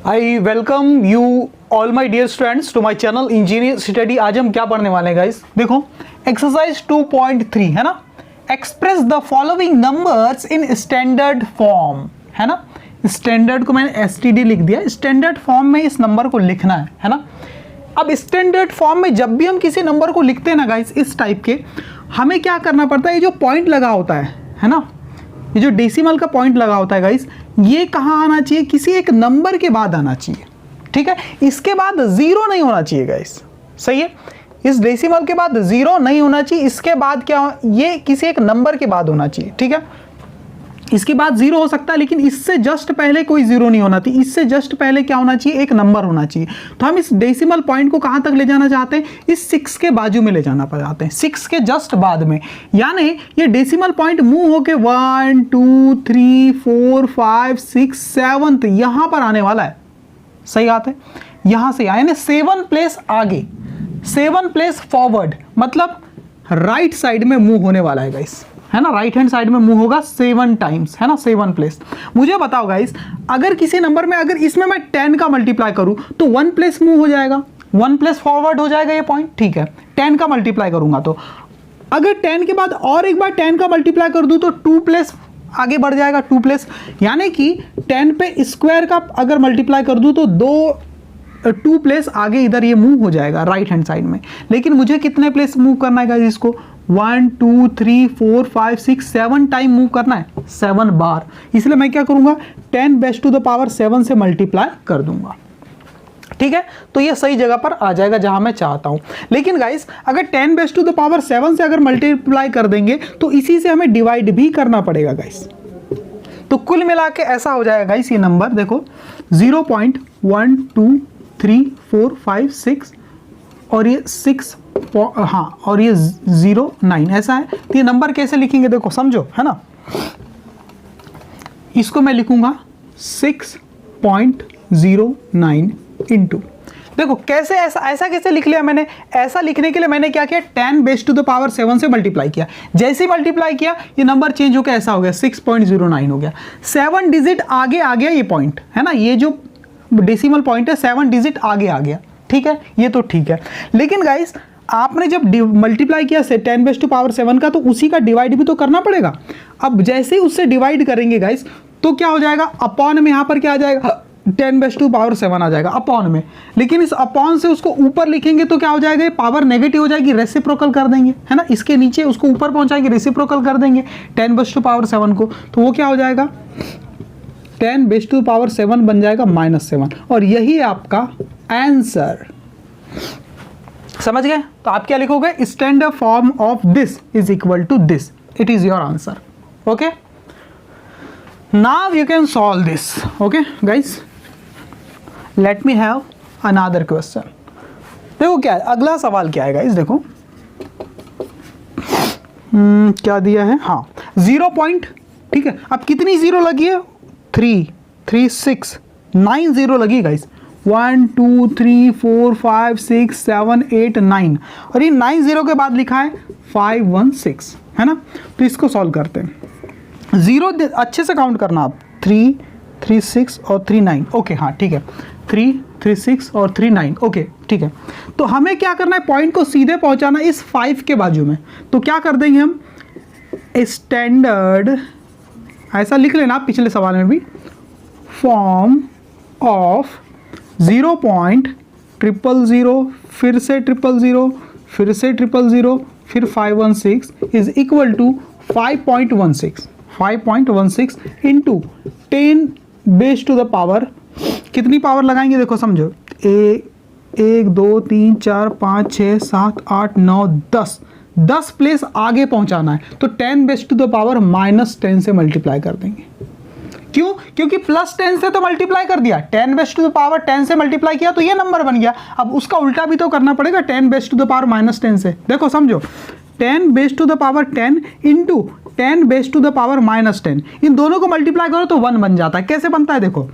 I welcome you all my dear students to my channel engineer study. आज हम क्या पढ़ने वाले हैं गाइस? देखो एक्सरसाइज 2.3 है ना, express the following numbers in standard form, है ना। स्टैंडर्ड को मैंने एसटीडी लिख दिया, स्टैंडर्ड फॉर्म में इस नंबर को लिखना है ना। अब स्टैंडर्ड फॉर्म में जब भी हम किसी नंबर को लिखते हैं ना गाइस, इस टाइप के, हमें क्या करना पड़ता है, ये जो पॉइंट लगा होता है ना, ये जो डेसिमल का पॉइंट लगा होता है गाइस, ये कहाँ आना चाहिए? किसी एक नंबर के बाद आना चाहिए, ठीक है। इसके बाद जीरो नहीं होना चाहिए गाइस, सही है। इस डेसिमल के बाद जीरो नहीं होना चाहिए, इसके बाद क्या, ये किसी एक नंबर के बाद होना चाहिए, ठीक है। इसके बाद जीरो हो सकता है, लेकिन इससे जस्ट पहले कोई जीरो नहीं होना चाहिए। इससे जस्ट पहले क्या होना चाहिए? एक नंबर होना चाहिए। तो हम इस डेसिमल पॉइंट को कहां तक ले जाना चाहते हैं? इस 6 के बाजू में ले जाना चाहते हैं, 6 के जस्ट बाद में। यानी ये डेसिमल पॉइंट मूव होके 1 2 3 4 5 6 7 यहां पर आने वाला है, सही बात है। यहां से यानी 7 प्लेस आगे, 7 प्लेस फॉरवर्ड, मतलब राइट साइड में मूव होने वाला है गाइस, है ना। राइट हैंड साइड में मूव होगा 7 टाइम्स, है ना, 7 प्लेस। मुझे बताओ गाइस, अगर किसी नंबर में, अगर इसमें मैं 10 का मल्टीप्लाई करूं तो 1 प्लेस मूव हो जाएगा, 1 प्लेस फॉरवर्ड हो जाएगा ये पॉइंट, ठीक है। 10 का मल्टीप्लाई करूंगा तो अगर 10 के बाद और एक बार 10 का मल्टीप्लाई कर दूं तो 2 प्लेस आगे बढ़ जाएगा, 2 प्लेस। यानी कि 10 पे स्क्वायर का अगर मल्टीप्लाई कर दूं तो 2 प्लेस आगे इधर ये मूव हो जाएगा राइट हैंड साइड में। लेकिन मुझे कितने प्लेस मूव करना है गाइस? इसको 1 2 3 4 5 6 7 टाइम मूव करना है, 7 बार। इसलिए मैं क्या करूंगा, 10 बेस टू द पावर 7 से मल्टीप्लाई कर दूंगा, ठीक है। तो ये सही जगह पर आ जाएगा जहां मैं चाहता हूं। लेकिन गाइस, अगर 10 बेस टू द पावर 7 से अगर मल्टीप्लाई कर देंगे तो इसी से हमें डिवाइड भी करना पड़ेगा गाइस। तो कुल मिला के ऐसा हो जाएगा गाइस, ये नंबर देखो 0.1 2 3 4 5 6 और ये 6, हाँ, और ये 0 9 ऐसा है। तो ये नंबर कैसे लिखेंगे देखो, समझो, है ना। इसको मैं लिखूंगा 6.09 इंटू, देखो कैसे ऐसा कैसे लिख लिया मैंने। ऐसा लिखने के लिए मैंने क्या किया, 10 बेस टू द पावर 7 से मल्टीप्लाई किया। जैसे ही मल्टीप्लाई किया ये नंबर चेंज होकर ऐसा हो गया, 6.09 हो गया। 7 डिजिट आगे आ गया ये पॉइंट, है ना। ये जो डेसिमल पॉइंट है 7 डिजिट आगे आ गया, ठीक है। ये तो ठीक है। लेकिन गाइस, आपने जब मल्टीप्लाई किया से 10 बेस टू पावर 7 का, तो उसी का डिवाइड भी तो करना पड़ेगा। अब जैसे ही उससे डिवाइड करेंगे गाइस, तो क्या हो जाएगा, अपॉन में यहाँ पर क्या आ जाएगा, 10 बेस टू पावर 7 आ जाएगा अपॉन में। लेकिन इस अपॉन से उसको ऊपर लिखेंगे तो क्या हो जाएगा, ये पावर नेगेटिव हो जाएगी, रेसिप्रोकल कर देंगे, है ना। इसके नीचे उसको ऊपर पहुंचाएंगे, रेसिप्रोकल कर देंगे 10 बेस टू पावर 7 को, तो वो क्या हो जाएगा, 10 बेस टू पावर 7 बन जाएगा -7। और यही आपका आंसर, समझ गए। तो आप क्या लिखोगे, standard form of this is equal to this, it is your answer. Okay, now you can solve this. Okay guys, let me have another question. देखो क्या है, अगला सवाल क्या है गाइस, देखो क्या दिया है, हाँ 0 पॉइंट, ठीक है। अब कितनी जीरो लगी है, 3 3 6 9 जीरो लगी गाइस, 1 2 3 4 5 6 7 8 9, और ये 9 जीरो के बाद लिखा है 5 1 6, है ना। तो इसको सॉल्व करते हैं। जीरो अच्छे से काउंट करना आप, 3 3 6 और 3 9, ओके, हाँ ठीक है, 3 3 6 और 3 9, ओके ठीक है। तो हमें क्या करना है, पॉइंट को सीधे पहुंचाना इस 5 के बाजू में। तो क्या कर देंगे हम, स्टैंडर्ड, ऐसा लिख लेना आप पिछले सवाल में भी, फॉर्म ऑफ 0.000 फिर से 000 फिर से 000 फिर 516 is equal to 5.16 into 10 base to the power, कितनी पावर लगाएंगे देखो, समझो, 1 2 3 4 5 6 7 8 9 10 प्लेस आगे पहुंचाना है। तो 10 बेस टू द पावर -10 से मल्टीप्लाई कर देंगे। क्यों? क्योंकि +10 से तो मल्टीप्लाई कर दिया, 10 बेस टू द पावर 10 से मल्टीप्लाई किया तो ये नंबर बन गया। अब उसका उल्टा भी तो करना पड़ेगा, 10 बेस टू द पावर -10 से। देखो समझो, 10 base to the power 10 into 10 base to the power -10, इन दोनों को मल्टीप्लाई करो तो 1 बन जाता है। कैसे बनता है देखो,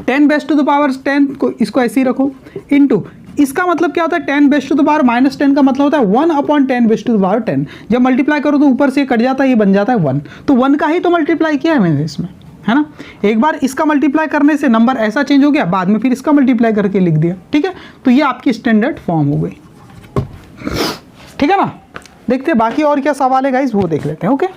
10 बेस टू द पावर 10 को, इसको ऐसे ही रखो, इंटू इसका मतलब क्या होता है, 10 बेस टू द पावर -10 का मतलब होता है 1/10 बेस टू द पावर 10। जब मल्टीप्लाई करो तो ऊपर से कट जाता है, ये बन जाता है 1। तो 1 का ही तो मल्टीप्लाई किया है मैंने इसमें, है ना। एक बार इसका मल्टीप्लाई करने से नंबर ऐसा चेंज हो गया, बाद में फिर इसका मल्टीप्लाई करके लिख दिया, ठीक है। तो ये आपकी स्टैंडर्ड फॉर्म हो गई, ठीक है ना। देखते हैं बाकी और क्या सवाल है गाइस, वो देख लेते हैं। ओके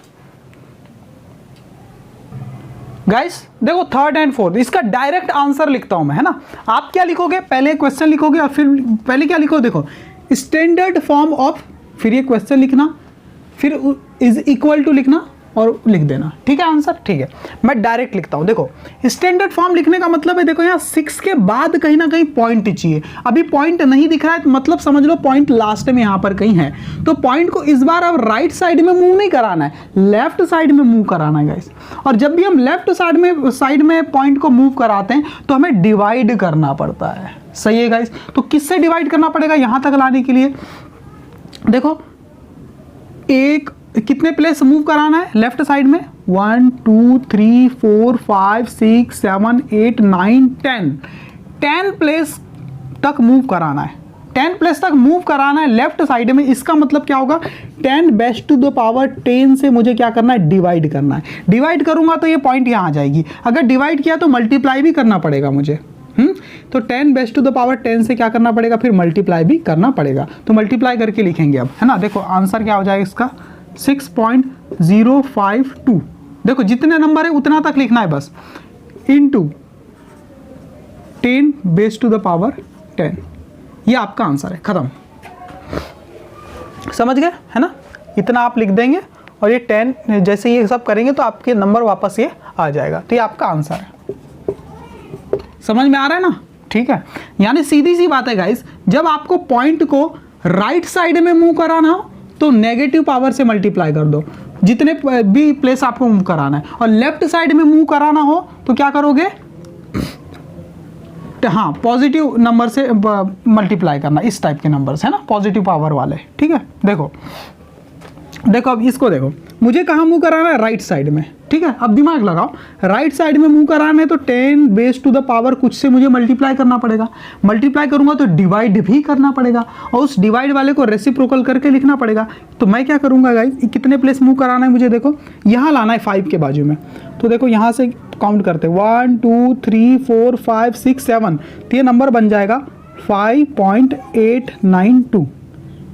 गाइस देखो थर्ड एंड फोर्थ, इसका डायरेक्ट आंसर लिखता हूं मैं, है ना। आप क्या लिखोगे, पहले क्वेश्चन लिखोगे और फिर पहले क्या लिखो, देखो स्टैंडर्ड फॉर्म ऑफ, फिर ये क्वेश्चन लिखना, फिर इज इक्वल टू लिखना और लिख देना, ठीक है आंसर। ठीक है, मैं डायरेक्ट लिखता हूं। देखो स्टैंडर्ड फॉर्म लिखने का मतलब है, देखो यहाँ 6 के बाद कहीं ना कहीं पॉइंट चाहिए। अभी पॉइंट नहीं दिख रहा है, तो मतलब समझ लो पॉइंट लास्ट में यहाँ पर कहीं है। तो पॉइंट को इस बार अब राइट साइड में मूव नहीं कराना है, लेफ्ट साइड में मूव कराना है गाइस। और जब भी हम लेफ्ट साइड में पॉइंट को मूव कराते हैं तो हमें डिवाइड करना पड़ता है, सही है गाइस। तो किससे डिवाइड करना पड़ेगा यहां तक लाने के लिए, देखो एक कितने प्लेस मूव कराना है लेफ्ट साइड में, 1 2 3 4 5 6 7 8 9 10 प्लेस तक मूव कराना है, 10 प्लेस तक मूव कराना है लेफ्ट साइड में। इसका मतलब क्या होगा, 10 बेस टू द पावर 10 से मुझे क्या करना है, डिवाइड करना है। डिवाइड करूंगा तो ये पॉइंट यहाँ आ जाएगी, अगर डिवाइड किया तो मल्टीप्लाई भी करना पड़ेगा मुझे। तो 10 बेस टू द पावर 10 से क्या करना पड़ेगा, फिर मल्टीप्लाई भी करना पड़ेगा। तो मल्टीप्लाई करके लिखेंगे अब, है ना। देखो आंसर क्या हो जाएगा इसका, 6.052। देखो जितने नंबर है उतना तक लिखना है बस, into 10 base to the power 10। ये आपका आंसर है, खत्म। समझ गए, है ना। इतना आप लिख देंगे और ये 10 जैसे ये सब करेंगे तो आपके नंबर वापस ये आ जाएगा। तो ये आपका आंसर है, समझ में आ रहा है ना। ठीक है, यानी सीधी सी बात है गाइस, जब आपको पॉइंट को राइट साइड में मूव कराना हो तो नेगेटिव पावर से मल्टीप्लाई कर दो, जितने भी प्लेस आपको मूव कराना है। और लेफ्ट साइड में मूव कराना हो तो क्या करोगे, हाँ पॉजिटिव नंबर से मल्टीप्लाई करना, इस टाइप के नंबर से, है ना, पॉजिटिव पावर वाले। ठीक है, देखो अब इसको देखो, मुझे कहाँ मूव कराना है, राइट साइड में। ठीक है, अब दिमाग लगाओ, राइट साइड में मूव कराना है तो 10 बेस टू द पावर कुछ से मुझे मल्टीप्लाई करना पड़ेगा। मल्टीप्लाई करूंगा तो डिवाइड भी करना पड़ेगा, और उस डिवाइड वाले को रेसिप्रोकल करके लिखना पड़ेगा। तो मैं क्या करूंगा गाइस, कितने प्लेस मूव कराना है मुझे, देखो यहाँ लाना है 5 के बाजू में। तो देखो यहाँ से काउंट करते 1 2 3 4 5 6 7, तो ये नंबर बन जाएगा 5.892।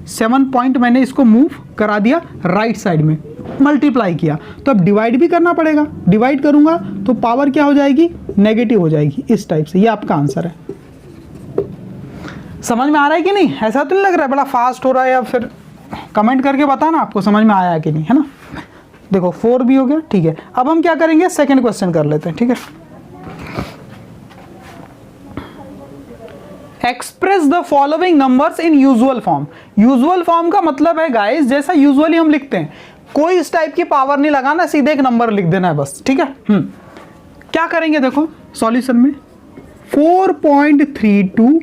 7 पॉइंट मैंने इसको मूव करा दिया राइट साइड में, मल्टीप्लाई किया। तो अब डिवाइड भी करना पड़ेगा, डिवाइड करूंगा तो पावर क्या हो जाएगी, नेगेटिव हो जाएगी, इस टाइप से। ये आपका आंसर है। समझ में आ रहा है कि नहीं, ऐसा तो नहीं लग रहा है बड़ा फास्ट हो रहा है, या फिर कमेंट करके बताना आपको समझ में आया है कि नहीं, है ना। देखो 4 भी हो गया। ठीक है, अब हम क्या करेंगे, सेकेंड क्वेश्चन कर लेते हैं। ठीक है, express the following numbers in usual form. Usual form का मतलब है गाइस, जैसा यूजुअली हम लिखते हैं, कोई इस टाइप की पावर नहीं लगाना, सीधे एक नंबर लिख देना है बस। ठीक है, क्या करेंगे, देखो सॉल्यूशन में 4.32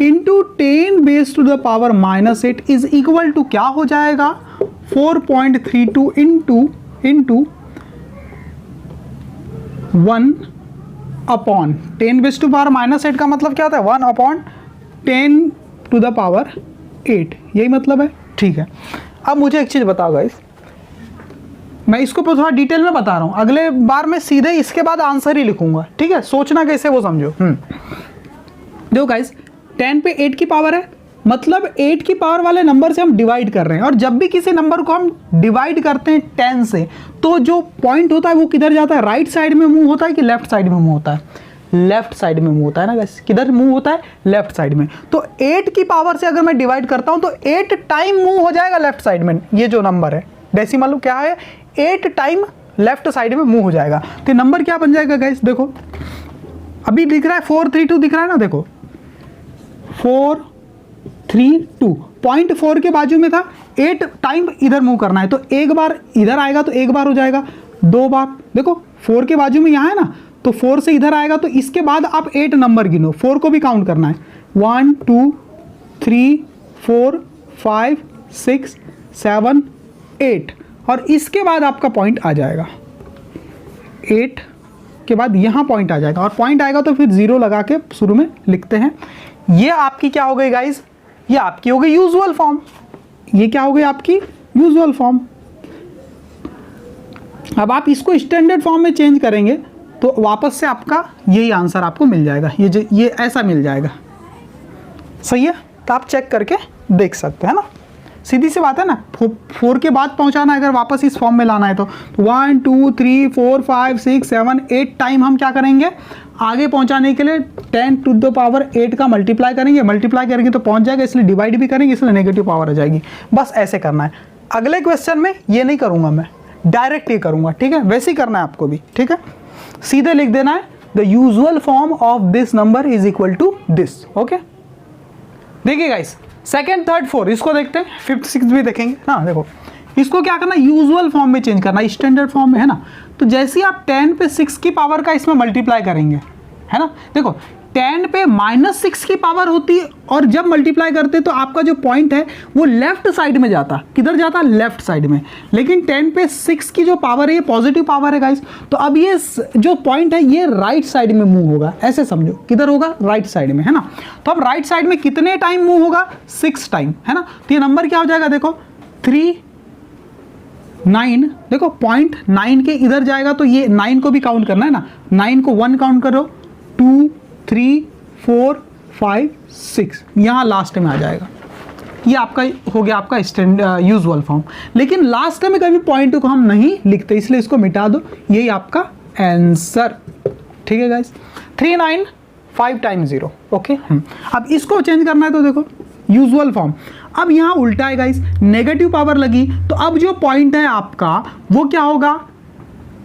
into 10 base to the power -8 is equal to क्या हो जाएगा, 4.32 into 1 upon 10 base to power -8 का मतलब क्या होता है, 1 अपॉन 10 टू द पावर 8, यही मतलब है। ठीक है, अब मुझे एक चीज़ बताओ गाइस, मैं इसको थोड़ा डिटेल में बता रहा हूँ, अगले बार मैं सीधे इसके बाद आंसर ही लिखूंगा। ठीक है, सोचना कैसे वो समझो। देखो गाइस, 10 पे 8 की पावर है, मतलब 8 की पावर वाले नंबर से हम डिवाइड कर रहे हैं। और जब भी किसी नंबर को हम डिवाइड करते हैं 10 से, तो जो पॉइंट होता है वो किधर जाता है, राइट साइड में मूव होता है कि लेफ्ट साइड में मूव होता है, लेफ्ट साइड में मूव होता है ना गाइस। किधर मूव होता है, लेफ्ट साइड में। तो 8 की पावर से अगर मैं डिवाइड करता हूं तो 8 टाइम मूव हो जाएगा लेफ्ट साइड में। ये जो नंबर है डेसिमल क्या है, 8 टाइम लेफ्ट साइड में मूव हो जाएगा। तो नंबर क्या बन जाएगा गाइस, देखो अभी दिख रहा है 432 दिख रहा है ना, देखो 432 पॉइंट 4 के बाजू में था, 8 टाइम इधर मूव करना है। तो एक बार इधर आएगा तो एक बार हो जाएगा, 2 बार। देखो 4 के बाजू में यहाँ है ना, तो 4 से इधर आएगा, तो इसके बाद आप 8 नंबर गिनो, 4 को भी काउंट करना है, 1 2 3 4 5 6 7 8, और इसके बाद आपका पॉइंट आ जाएगा 8 के बाद यहाँ पॉइंट आ जाएगा, और पॉइंट आएगा तो फिर 0 लगा के शुरू में लिखते हैं। ये आपकी क्या हो गई गाइस, ये आपकी हो गई यूजुअल फॉर्म। ये क्या हो गई आपकी यूजुअल फॉर्म। अब आप इसको स्टैंडर्ड फॉर्म में चेंज करेंगे तो वापस से आपका यही आंसर आपको मिल जाएगा, ये ऐसा मिल जाएगा। सही है, तो आप चेक करके देख सकते हैं ना, सीधी सी बात है ना। 4 के बाद पहुंचाना है, अगर वापस इस फॉर्म में लाना है तो 1 2 3 4 5 6 7 8 टाइम हम क्या करेंगे, आगे पहुंचाने के लिए 10 टू द पावर 8 का मल्टीप्लाई करेंगे तो पहुंच जाएगा, इसलिए डिवाइड भी करेंगे, इसलिए नेगेटिव पावर आ जाएगी। बस ऐसे करना है। अगले क्वेश्चन में ये नहीं करूंगा, मैं डायरेक्ट ये करूंगा, ठीक है। वैसे ही करना है आपको भी, ठीक है। सीधे लिख देना है the usual form of this number is equal to this. Okay, देखिए गाइस, सेकेंड थर्ड फोर्थ इसको देखते हैं, फिफ्थ सिक्स भी देखेंगे। हाँ देखो, इसको क्या करना, यूजुअल फॉर्म में चेंज करना, स्टैंडर्ड फॉर्म में है ना। तो जैसे ही आप 10 पे 6 की पावर का इसमें मल्टीप्लाई करेंगे, है ना, देखो 10 पे -6 की पावर होती है, और जब मल्टीप्लाई करते तो आपका जो पॉइंट है वो लेफ्ट साइड में जाता, किधर जाता, लेफ्ट साइड में। लेकिन 10 पे 6 की जो पावर है ये पॉजिटिव पावर है गाइस, तो अब ये जो पॉइंट है ये राइट साइड में मूव होगा, ऐसे समझो, किधर होगा, राइट साइड में, है ना। तो अब राइट साइड में कितने टाइम मूव होगा, 6 टाइम, है ना। तो ये नंबर क्या हो जाएगा, देखो 3 9, देखो पॉइंट 9 के इधर जाएगा, तो ये 9 को भी काउंट करना है ना, 9 को 1 काउंट करो, 2 3 4 5 6, यहाँ लास्ट में आ जाएगा। ये आपका हो गया आपका यूजुअल फॉर्म। लेकिन लास्ट में कभी पॉइंट को हम नहीं लिखते, इसलिए इसको मिटा दो, यही आपका आंसर, ठीक है गाइस। 3 9 5 टाइम 0। ओके, अब इसको चेंज करना है तो देखो यूजुअल फॉर्म। अब यहाँ उल्टा है गाइस, नेगेटिव पावर लगी, तो अब जो पॉइंट है आपका वो क्या होगा,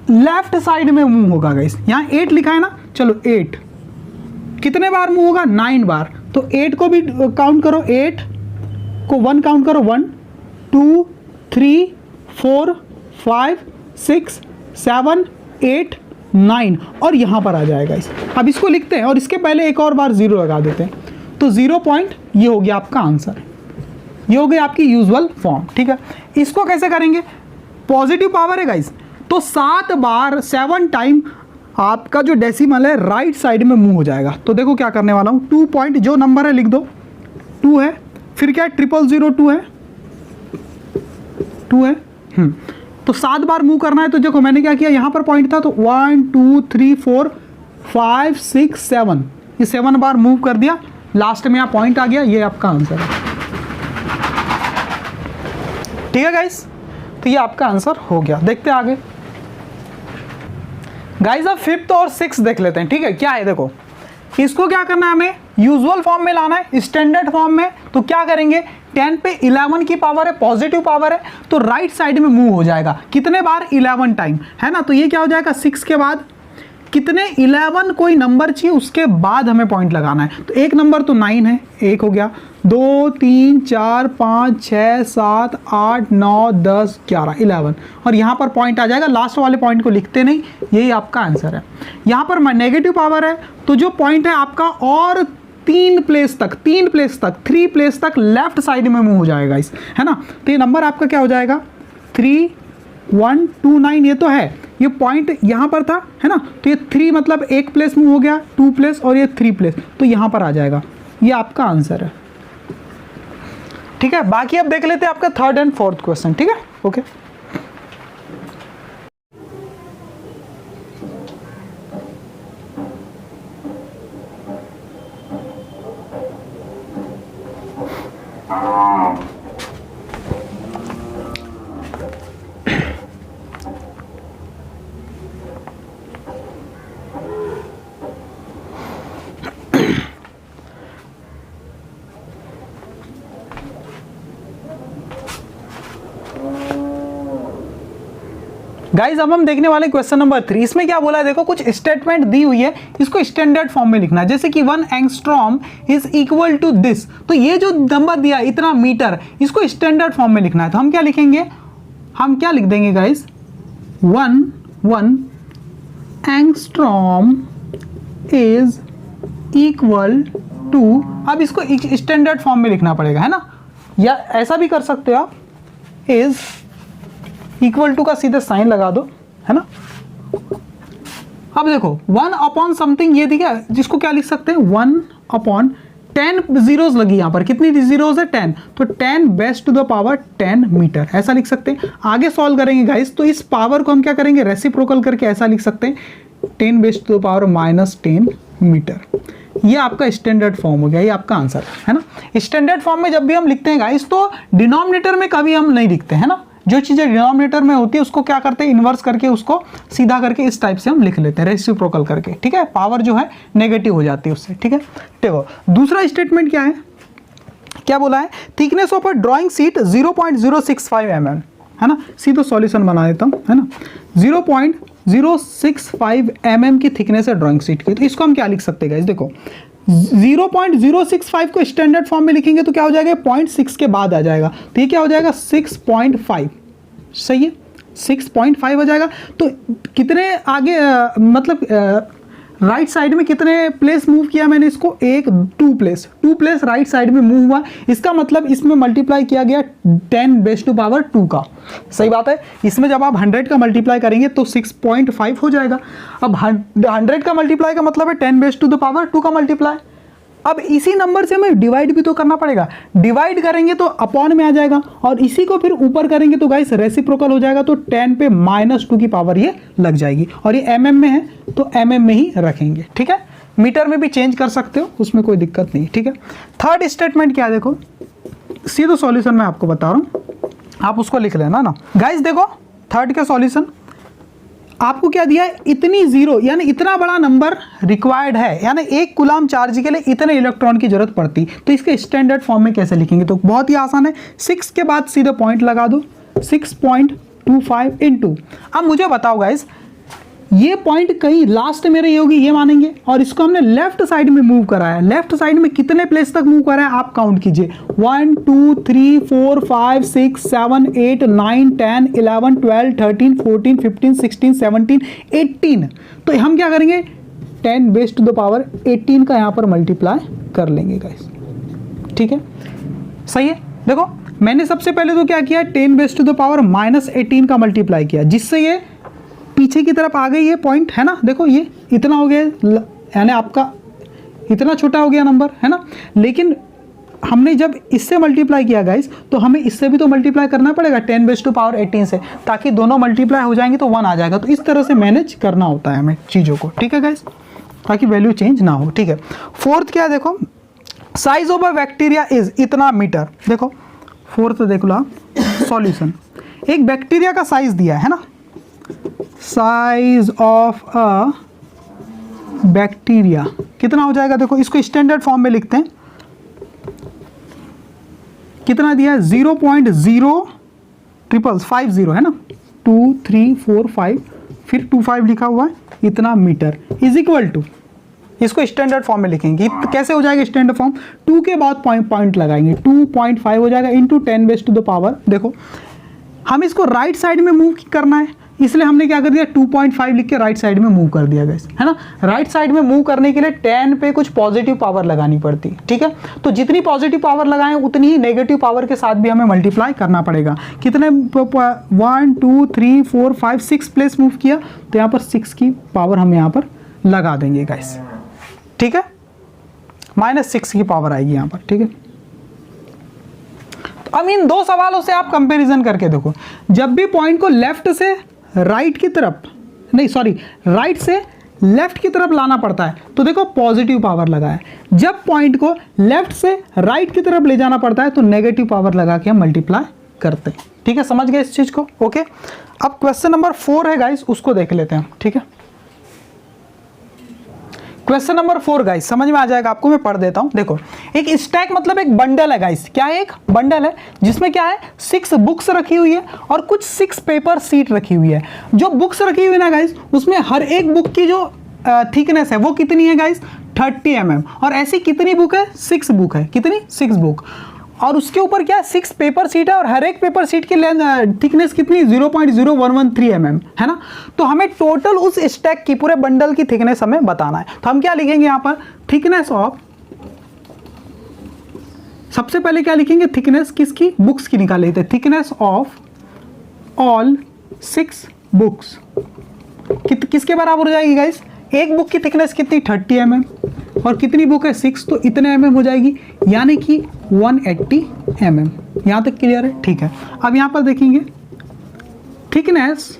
लेफ्ट साइड में मूव होगा गाइस। यहाँ 8 लिखा है ना, चलो 8 कितने बार मूव होगा, 9 बार। तो 8 को भी काउंट करो, 8 को 1 काउंट करो, 1 2 3 4 5 6 7 8 9, और यहां पर आ जाएगा इस। अब इसको लिखते हैं और इसके पहले एक और बार 0 लगा देते हैं, तो 0 पॉइंट, ये हो गया आपका आंसर, ये हो गई आपकी यूजुअल फॉर्म, ठीक है। इसको कैसे करेंगे, पॉजिटिव पावर है गाइस, तो 7 बार 7 टाइम आपका जो डेसिमल है राइट साइड में मूव हो जाएगा। तो देखो क्या करने वाला हूँ, 2 पॉइंट जो नंबर है लिख दो, 2 है, फिर क्या है 0002 है, 2 है, तो 7 बार मूव करना है। तो देखो मैंने क्या किया, यहाँ पर पॉइंट था तो 1 2 3 4 5 6 7, ये 7 बार मूव कर दिया, लास्ट में यहाँ पॉइंट आ गया, ये आपका आंसर है, ठीक है गाइस। तो ये आपका आंसर हो गया। देखते हैं आगे गाइस, अब 5th और 6th देख लेते हैं, ठीक है। क्या है, देखो इसको क्या करना है, हमें यूजुअल फॉर्म में लाना है, स्टैंडर्ड फॉर्म में। तो क्या करेंगे, 10 पे 11 की पावर है, पॉजिटिव पावर है, तो राइट साइड में मूव हो जाएगा, कितने बार, 11 टाइम, है ना। तो ये क्या हो जाएगा, 6 के बाद कितने, 11 कोई नंबर चाहिए, उसके बाद हमें पॉइंट लगाना है। तो एक नंबर तो 9 है, एक हो गया, 2 3 4 5 6 7 8 9 10 11 11, और यहाँ पर पॉइंट आ जाएगा। लास्ट वाले पॉइंट को लिखते नहीं, यही आपका आंसर है। यहाँ पर नेगेटिव पावर है, तो जो पॉइंट है आपका और 3 प्लेस तक 3 प्लेस तक लेफ्ट साइड में मूव हो जाएगा इस, है ना। तो ये नंबर आपका क्या हो जाएगा, 3 1 2 9, ये तो है, ये पॉइंट यहाँ पर था, है ना। तो ये 3 मतलब 1 प्लेस मूव हो गया, 2 प्लेस, और ये 3 प्लेस, तो यहाँ पर आ जाएगा, ये आपका आंसर है, ठीक है। बाकी अब देख लेते हैं आपका 3rd and 4th क्वेश्चन, ठीक है। ओके, गाइज अब हम देखने वाले क्वेश्चन नंबर 3। इसमें क्या बोला है, देखो कुछ स्टेटमेंट दी हुई है, इसको स्टैंडर्ड फॉर्म में लिखना है। जैसे कि 1 angstrom is equal to this, तो ये जो नंबर दिया इतना मीटर, इसको स्टैंडर्ड फॉर्म में लिखना है। तो हम क्या लिखेंगे, हम क्या लिख देंगे guys, 1 angstrom is equal to, अब इसको स्टैंडर्ड फॉर्म में लिखना पड़ेगा, है ना, या ऐसा भी कर सकते हो आप, इज इक्वल टू का सीधे साइन लगा दो, है ना। अब देखो 1 अपॉन समथिंग ये दिया, जिसको क्या लिख सकते हैं, 1 अपॉन 10 जीरोज लगी यहाँ पर, कितनी जीरोज है 10, तो 10 base to the power 10 metre, ऐसा लिख सकते हैं। आगे सॉल्व करेंगे गाइस, तो इस पावर को हम क्या करेंगे, रेसिप्रोकल करके ऐसा लिख सकते हैं 10 base to the power -10 metre. ये आपका स्टैंडर्ड फॉर्म हो गया, ये आपका आंसर है ना। स्टैंडर्ड फॉर्म में जब भी हम लिखते हैं गाइस, तो डिनोमिनेटर में कभी हम नहीं लिखते हैं ना, जो चीज़ें डिनोमिनेटर में होती है उसको क्या करते हैं, इन्वर्स करके उसको सीधा करके इस टाइप से हम लिख लेते हैं, रेसिप्रोकल करके, ठीक है। पावर जो है नेगेटिव हो जाती है उससे, ठीक है। देखो दूसरा स्टेटमेंट क्या है, क्या बोला है, thickness of a drawing sheet 0.065 mm, है ना। सीधे सॉल्यूशन बना देता हूँ, है ना। 0.065 mm की थिकनेस है ड्राइंग शीट की, तो इसको हम क्या लिख सकते हैं गाइस, देखो 0.065 को स्टैंडर्ड फॉर्म में लिखेंगे तो क्या हो जाएगा, 0.6 के बाद आ जाएगा, तो ये क्या हो जाएगा 6.5, सही है 6.5 हो जाएगा। तो कितने आगे मतलब राइट साइड में कितने प्लेस मूव किया मैंने इसको, 2 प्लेस राइट साइड में मूव हुआ, इसका मतलब इसमें मल्टीप्लाई किया गया 10 बेस टू पावर 2 का, सही बात है। इसमें जब आप 100 का मल्टीप्लाई करेंगे तो 6.5 हो जाएगा। अब 100 का मल्टीप्लाई का मतलब है 10 बेस टू द पावर 2 का मल्टीप्लाई। अब इसी नंबर से हमें डिवाइड भी तो करना पड़ेगा, डिवाइड करेंगे तो अपॉन में आ जाएगा, और इसी को फिर ऊपर करेंगे तो गाइस रेसिप्रोकल हो जाएगा, तो 10 पे -2 की पावर ये लग जाएगी, और ये mm में है तो mm में ही रखेंगे, ठीक है। मीटर में भी चेंज कर सकते हो, उसमें कोई दिक्कत नहीं, ठीक है। थर्ड स्टेटमेंट क्या है, देखो सीधे सॉल्यूशन मैं आपको बता रहा हूँ, आप उसको लिख लेना ना गाइस। देखो थर्ड का सॉल्यूशन आपको क्या दिया है, इतनी जीरो यानी इतना बड़ा नंबर रिक्वायर्ड है, यानी 1 कूलम चार्ज के लिए इतने इलेक्ट्रॉन की जरूरत पड़ती, तो इसके स्टैंडर्ड फॉर्म में कैसे लिखेंगे, तो बहुत ही आसान है, 6 के बाद सीधे पॉइंट लगा दो, 6.25 इंटू। अब मुझे बताओ गाइस, ये पॉइंट कहीं लास्ट में रही होगी, ये मानेंगे, और इसको हमने लेफ्ट साइड में मूव कराया, लेफ्ट साइड में कितने प्लेस तक मूव कराया आप काउंट कीजिए, 1 2 3 4 5 6 7 8 9 10 11 12 13 14 15 16 17 18। तो हम क्या करेंगे, 10 बेस टू द पावर 18 का यहाँ पर मल्टीप्लाई कर लेंगे गाइस, ठीक है, सही है। देखो मैंने सबसे पहले तो क्या किया, 10 बेस टू द पावर -18 का मल्टीप्लाई किया, जिससे ये पीछे की तरफ आ गई ये पॉइंट, है ना। देखो ये इतना हो गया, यानी आपका इतना छोटा हो गया नंबर, है ना। लेकिन हमने जब इससे मल्टीप्लाई किया गाइस, तो हमें इससे भी तो मल्टीप्लाई करना पड़ेगा 10 बेस टू पावर 18 से, ताकि दोनों मल्टीप्लाई हो जाएंगे तो 1 आ जाएगा। तो इस तरह से मैनेज करना होता है हमें चीज़ों को, ठीक है गाइस, ताकि वैल्यू चेंज ना हो, ठीक है। फोर्थ क्या है, देखो size of a bacteria is इतना मीटर। देखो फोर्थ देख लो सॉल्यूशन, एक बैक्टीरिया का साइज दिया है ना, साइज ऑफ अ बैक्टीरिया कितना हो जाएगा, देखो इसको स्टैंडर्ड फॉर्म में लिखते हैं, कितना दिया है 0.050 है ना, 2 3 4 5 फिर 25 लिखा हुआ है, इतना मीटर इज इक्वल टू, इसको स्टैंडर्ड फॉर्म में लिखेंगे, कैसे हो जाएगा स्टैंडर्ड फॉर्म, 2 के बाद पॉइंट लगाएंगे, 2.5 हो जाएगा into 10 base to the power. देखो हम इसको राइट साइड में मूव करना है, इसलिए हमने क्या कर दिया 2.5 लिख के राइट साइड में मूव कर दिया गाइस, है ना। राइट साइड में मूव करने के लिए 10 पे कुछ पॉजिटिव पावर लगानी पड़ती है, ठीक है। तो जितनी पॉजिटिव पावर लगाएं उतनी ही नेगेटिव पावर के साथ भी हमें मल्टीप्लाई करना पड़ेगा। कितने 1 2 3 4 5 6 प्लेस मूव किया, तो यहाँ पर 6 की पावर हम यहाँ पर लगा देंगे गाइस, ठीक है, -6 की पावर आएगी यहाँ पर, ठीक है। तो अब इन दो सवालों से आप कंपैरिजन करके देखो, जब भी पॉइंट को लेफ्ट से राइट की तरफ, नहीं सॉरी राइट से लेफ्ट की तरफ लाना पड़ता है, तो देखो पॉजिटिव पावर लगा है, जब पॉइंट को लेफ्ट से राइट की तरफ ले जाना पड़ता है तो नेगेटिव पावर लगा के हम मल्टीप्लाई करते हैं, ठीक है। समझ गए इस चीज को, ओके। अब क्वेश्चन नंबर 4 है गाइस, उसको देख लेते हैं, ठीक है। क्वेश्चन नंबर 4 गाइस समझ में आ जाएगा आपको, मैं पढ़ देता हूं। देखो एक स्टैक मतलब एक बंडल है गाइस, क्या है, एक बंडल है जिसमें क्या है 6 बुक्स रखी हुई है और कुछ 6 पेपर सीट रखी हुई है। जो बुक्स रखी हुई है ना गाइस, उसमें हर एक बुक की जो थिकनेस है वो कितनी है गाइस, 30 mm, और ऐसी कितनी बुक है, 6 बुक है, कितनी 6 बुक, और उसके ऊपर क्या 6 पेपर सीट है, और हर एक पेपर सीट की लेंथ थिकनेस कितनी 0.0113 mm है ना। तो हमें टोटल उस स्टैक की पूरे बंडल की थिकनेस हमें बताना है। तो हम क्या लिखेंगे यहाँ पर, थिकनेस ऑफ, सबसे पहले क्या लिखेंगे, थिकनेस किसकी, बुक्स की निकाल लेते हैं, थिकनेस ऑफ ऑल 6 बुक्स किसके बराबर हो जाएगी गाइस, एक बुक की थिकनेस कितनी 30 mm, और कितनी बुक है 6, तो इतने mm हो जाएगी, यानी कि 180 mm। यहाँ तक क्लियर है? ठीक है। अब यहाँ पर देखेंगे thickness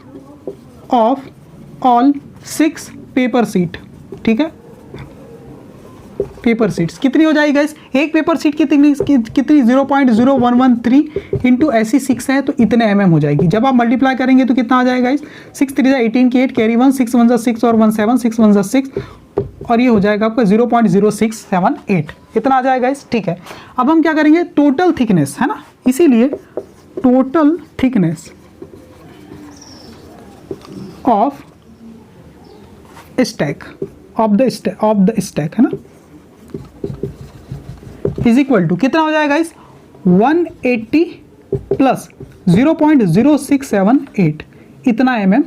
of all 6 paper sheet, ठीक है, पेपर सीट्स कितनी हो जाएगी गाइस? एक पेपर सीट कितनी 0.0113 इंटू ऐसी 6 है तो इतने mm हो जाएगी। जब आप मल्टीप्लाई करेंगे तो कितना आ जाएगा गाइस? 6 3 18 की 8 कैरी 1 6 1 6 और 1 7 6 1 6 और ये हो जाएगा आपका 0.0678, इतना आ जाएगा गाइस। ठीक है, अब हम क्या करेंगे? टोटल थिकनेस है ना, इसीलिए total thickness of stack of the stack है ना, इज इक्वल टू कितना हो जाएगा गाइस? 180 प्लस 0.0678, इतना mm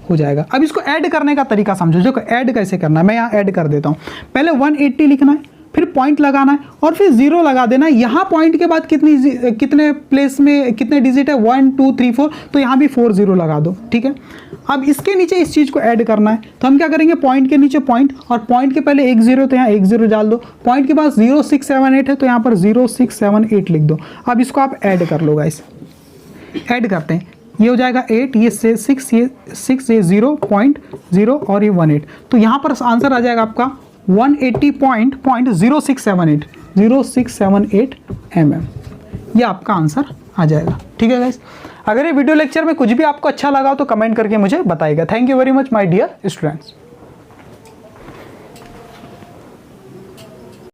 हो जाएगा। अब इसको ऐड करने का तरीका समझो, जो ऐड कैसे करना है मैं यहाँ ऐड कर देता हूँ। पहले 180 लिखना है, फिर पॉइंट लगाना है और फिर 0 लगा देना है। यहाँ पॉइंट के बाद कितने प्लेस में कितने डिजिट है? 1 2 3 4, तो यहाँ भी 4 0 लगा दो, ठीक है। अब इसके नीचे इस चीज़ को ऐड करना है, तो हम क्या करेंगे? पॉइंट के नीचे पॉइंट और पॉइंट के पहले 1 0, तो यहाँ 1 0 डाल दो। पॉइंट के पास 0678 है तो यहाँ पर 0678 लिख दो। अब इसको आप ऐड कर लो गाइस, ऐड करते हैं, ये हो जाएगा 8, ये 6, ये 6, ये 0.0 और ये 18, तो यहाँ पर आंसर आ जाएगा आपका 180.0678 mm, ये आपका आंसर आ जाएगा। ठीक है गाइस, अगर ये वीडियो लेक्चर में कुछ भी आपको अच्छा लगा हो तो कमेंट करके मुझे बताइएगा। Thank you very much my dear students.